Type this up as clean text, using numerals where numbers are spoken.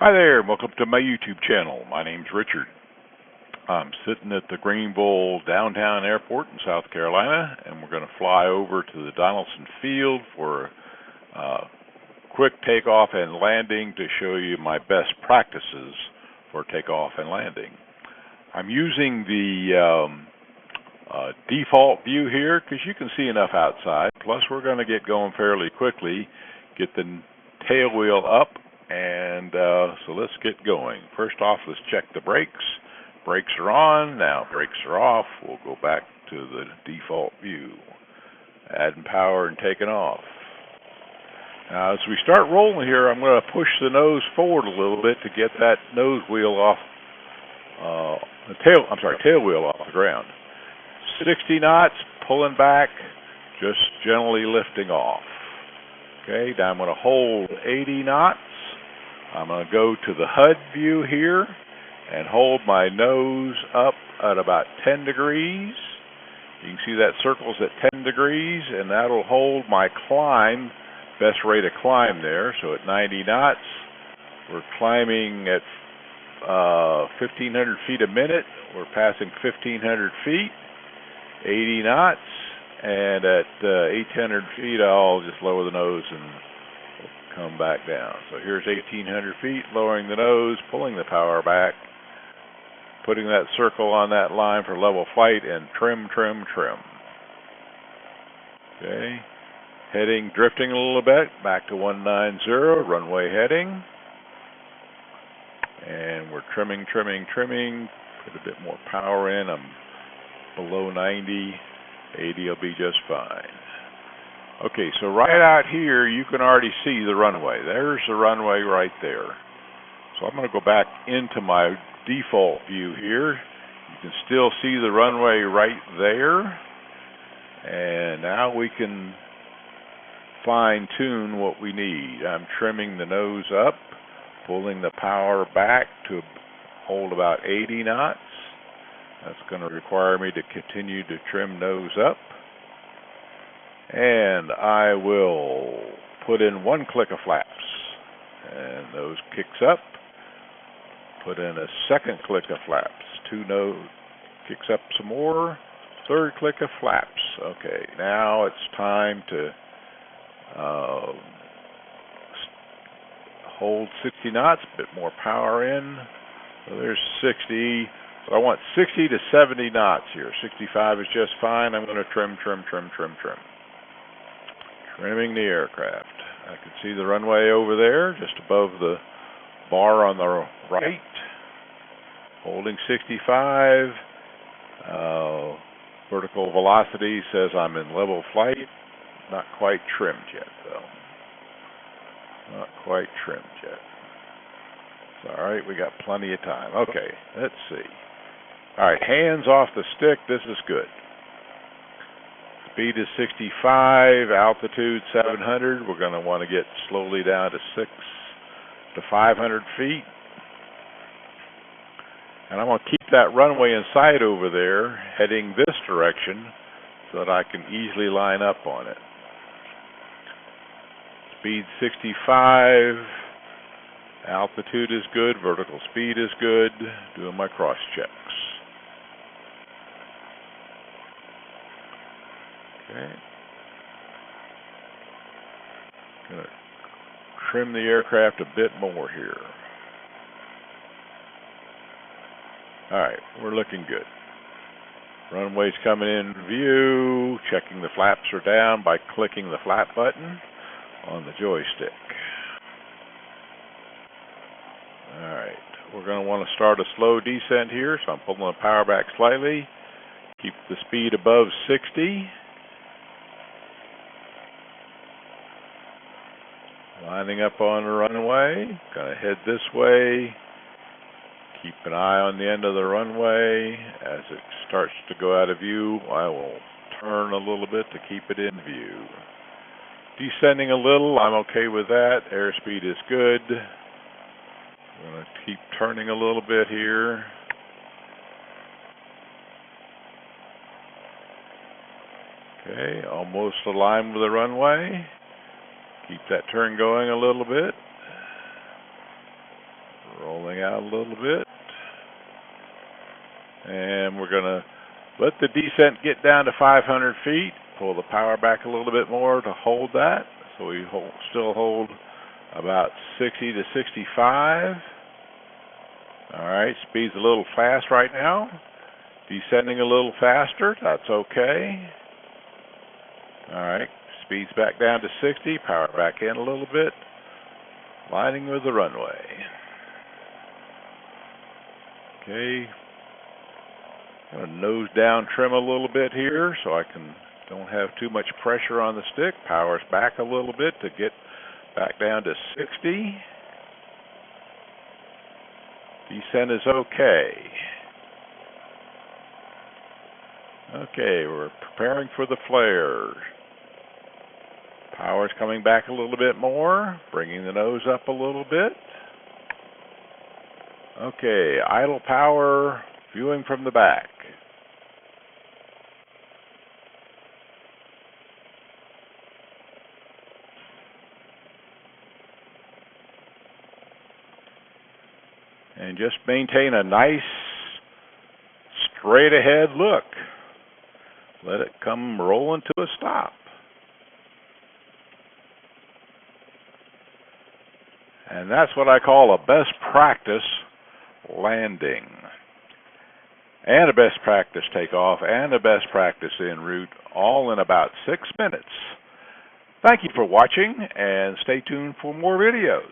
Hi there, welcome to my YouTube channel. My name's Richard. I'm sitting at the Greenville Downtown Airport in South Carolina, and we're going to fly over to the Donaldson Field for a quick takeoff and landing to show you my best practices for takeoff and landing. I'm using the default view here because you can see enough outside. Plus, we're going to get going fairly quickly, get the tail wheel up. And so let's get going. First off, let's check the brakes. Brakes are on. Now brakes are off. We'll go back to the default view. Adding power and taking off. Now as we start rolling here, I'm going to push the nose forward a little bit to get that nose wheel off, tail wheel off the ground. 60 knots, pulling back, just gently lifting off. Okay, now I'm going to hold 80 knots. I'm going to go to the HUD view here and hold my nose up at about 10 degrees. You can see that circle's at 10 degrees, and that'll hold my climb, best rate of climb there. So at 90 knots, we're climbing at 1,500 feet a minute. We're passing 1,500 feet, 80 knots, and at 800 feet, I'll just lower the nose and come back down. So here's 1,800 feet, lowering the nose, pulling the power back, putting that circle on that line for level flight, and trim, trim, trim. Okay, heading, drifting a little bit, back to 190, runway heading. And we're trimming, trimming, trimming, put a bit more power in. I'm below 90, 80 will be just fine. Okay, so right out here, you can already see the runway. There's the runway right there. So I'm going to go back into my default view here. You can still see the runway right there. And now we can fine-tune what we need. I'm trimming the nose up, pulling the power back to hold about 80 knots. That's going to require me to continue to trim nose up. And I will put in one click of flaps, and nose kicks up. Put in a second click of flaps, two nose kicks up some more, third click of flaps. Okay, now it's time to hold 60 knots, a bit more power in. So there's 60. So I want 60 to 70 knots here. 65 is just fine. I'm going to trim, trim, trim, trim, trim. Trimming the aircraft. I can see the runway over there, just above the bar on the right. Holding 65. Vertical velocity says I'm in level flight. Not quite trimmed yet, though. Not quite trimmed yet. It's all right, we got plenty of time. Okay, let's see. All right, hands off the stick. This is good. Speed is 65, altitude 700. We're going to want to get slowly down to 600 to 500 feet. And I'm going to keep that runway in sight over there, heading this direction, so that I can easily line up on it. Speed 65, altitude is good, vertical speed is good. Doing my cross checks. Okay. Going to trim the aircraft a bit more here. All right, we're looking good. Runway's coming in view. Checking the flaps are down by clicking the flap button on the joystick. All right, we're going to want to start a slow descent here, so I'm pulling the power back slightly. Keep the speed above 60. Lining up on the runway, gonna head this way. Keep an eye on the end of the runway. As it starts to go out of view, I will turn a little bit to keep it in view. Descending a little, I'm okay with that. Airspeed is good. I'm gonna keep turning a little bit here. Okay, almost aligned with the runway. Keep that turn going a little bit. Rolling out a little bit. And we're going to let the descent get down to 500 feet. Pull the power back a little bit more to hold that. So we still hold about 60 to 65. All right, speed's a little fast right now. Descending a little faster, that's okay. All right, speed's back down to 60, power back in a little bit. Lining with the runway. Okay. I'm going to nose down trim a little bit here so I don't have too much pressure on the stick. Power's back a little bit to get back down to 60. Descent is okay. Okay, we're preparing for the flare. Power's coming back a little bit more, bringing the nose up a little bit. Okay, idle power, viewing from the back. And just maintain a nice straight ahead look. Let it come rolling to a stop. And that's what I call a best practice landing. And a best practice takeoff and a best practice en route, all in about 6 minutes. Thank you for watching and stay tuned for more videos.